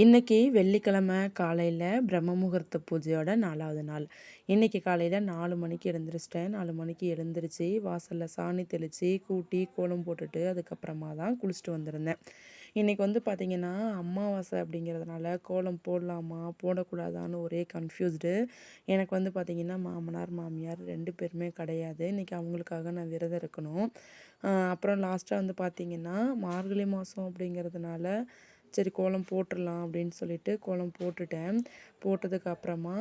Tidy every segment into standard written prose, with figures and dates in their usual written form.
இன்னைக்கு வெள்ளிக்கிழமை காலையில் பிரம்ம முகூர்த்த பூஜையோட 4வது நாள். இன்னைக்கு காலையில் 4 மணிக்கு எழுந்திரிச்சிட்டேன். 4 மணிக்கு எழுந்திரிச்சு வாசலில் சாணி தெளித்து கூட்டி கோலம் போட்டுட்டு அதுக்கப்புறமா தான் குளிச்சுட்டு வந்திருந்தேன். இன்றைக்கி வந்து பார்த்திங்கன்னா அமாவாசை அப்படிங்கிறதுனால கோலம் போடலாமா போடக்கூடாதான்னு ஒரே கன்ஃபியூஸ்டு. எனக்கு வந்து பார்த்திங்கன்னா மாமனார் மாமியார் 2 பேருமே கிடையாது. இன்றைக்கி அவங்களுக்காக நான் விரதம் இருக்கணும். அப்புறம் லாஸ்ட்டாக வந்து பார்த்திங்கன்னா மார்கழி மாதம் அப்படிங்கிறதுனால சரி கோலம் போட்டுடலாம் அப்படின்னு சொல்லிட்டு கோலம் போட்டுட்டேன். போட்டதுக்கு அப்புறமா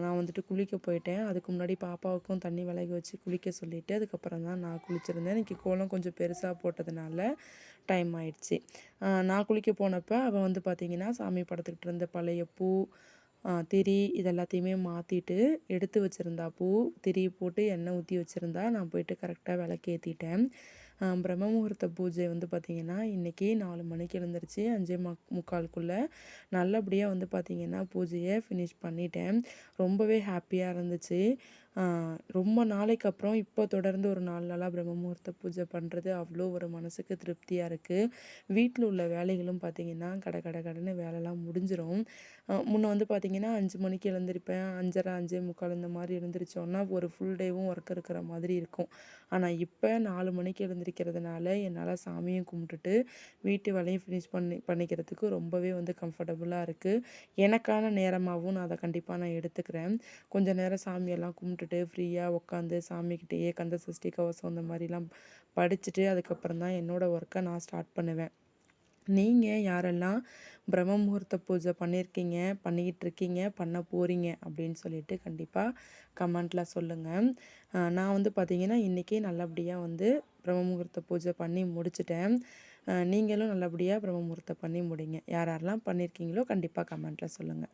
நான் வந்துட்டு குளிக்க போயிட்டேன். அதுக்கு முன்னாடி பாப்பாவுக்கும் தண்ணி விலகி வச்சு குளிக்க சொல்லிவிட்டு அதுக்கப்புறம் தான் நான் குளிச்சிருந்தேன். இன்றைக்கி கோலம் கொஞ்சம் பெருசாக போட்டதுனால டைம் ஆயிடுச்சு. நான் குளிக்க போனப்போ அவள் வந்து பார்த்திங்கன்னா சாமி படத்துக்கிட்டு இருந்த பழைய பூ, திரி இது எல்லாத்தையுமே மாற்றிட்டு எடுத்து வச்சுருந்தா. பூ திரி போட்டு எண்ணெய் ஊற்றி வச்சுருந்தா. நான் போயிட்டு கரெக்டாக விளக்கேற்றிட்டேன். பிரம்ம முகூர்த்த பூஜை வந்து பார்த்திங்கன்னா இன்றைக்கி 4 மணிக்கு எழுந்திரிச்சு 5:45க்குள்ளே நல்லபடியாக வந்து பார்த்திங்கன்னா பூஜையை ஃபினிஷ் பண்ணிட்டேன். ரொம்பவே ஹாப்பியாக இருந்துச்சு. ரொம்ப நாளைக்கு அப்புறம் இப்போ தொடர்ந்து ஒரு 4 நாளாக பிரம்ம முகூர்த்த பூஜை பண்ணுறது அவ்வளோ ஒரு மனசுக்கு திருப்தியாக இருக்குது. வீட்டில் உள்ள வேலைகளும் பார்த்திங்கன்னா கடன்னு வேலைலாம் முடிஞ்சிடும். முன்ன வந்து பார்த்திங்கன்னா 5 மணிக்கு எழுந்திரிப்பேன். 5:30 5:45 இந்த மாதிரி எழுந்திரிச்சோன்னா ஒரு ஃபுல் டேவும் ஒர்க் இருக்கிற மாதிரி இருக்கும். ஆனால் இப்போ 4 மணிக்கு எழுந்திரிக்கிறதுனால என்னால் சாமியும் கும்பிட்டுட்டு வீட்டு வேலையும் ஃபினிஷ் பண்ணிக்கிறதுக்கு ரொம்பவே வந்து கம்ஃபர்டபுளாக இருக்குது. எனக்கான நேரமாகவும் நான் அதை கண்டிப்பாக நான் எடுத்துக்கிறேன். கொஞ்சம் நேரம் சாமியெல்லாம் கும்பிட்டுட்டு ஃப்ரீயாக உட்காந்து சாமிக்கிட்டேயே கந்த சஷ்டி கவசம் இந்த மாதிரிலாம் படிச்சுட்டு அதுக்கப்புறம் தான் என்னோடய ஒர்க்கை நான் ஸ்டார்ட் பண்ணுவேன். நீங்கள் யாரெல்லாம் பிரம்ம முகூர்த்த பூஜை பண்ணியிருக்கீங்க, பண்ணிக்கிட்டு இருக்கீங்க, பண்ண போகிறீங்க அப்படின்னு சொல்லிட்டு கண்டிப்பாக கமெண்ட்டில் சொல்லுங்கள். நான் வந்து பார்த்திங்கன்னா இன்றைக்கி நல்லபடியாக வந்து பிரம்ம முகூர்த்த பூஜை பண்ணி முடிச்சிட்டேன். நீங்களும் நல்லபடியாக பிரம்ம முகூர்த்தம் பண்ணி முடிங்க. யார் யாரெல்லாம் பண்ணியிருக்கீங்களோ கண்டிப்பாக கமெண்ட்டில் சொல்லுங்கள்.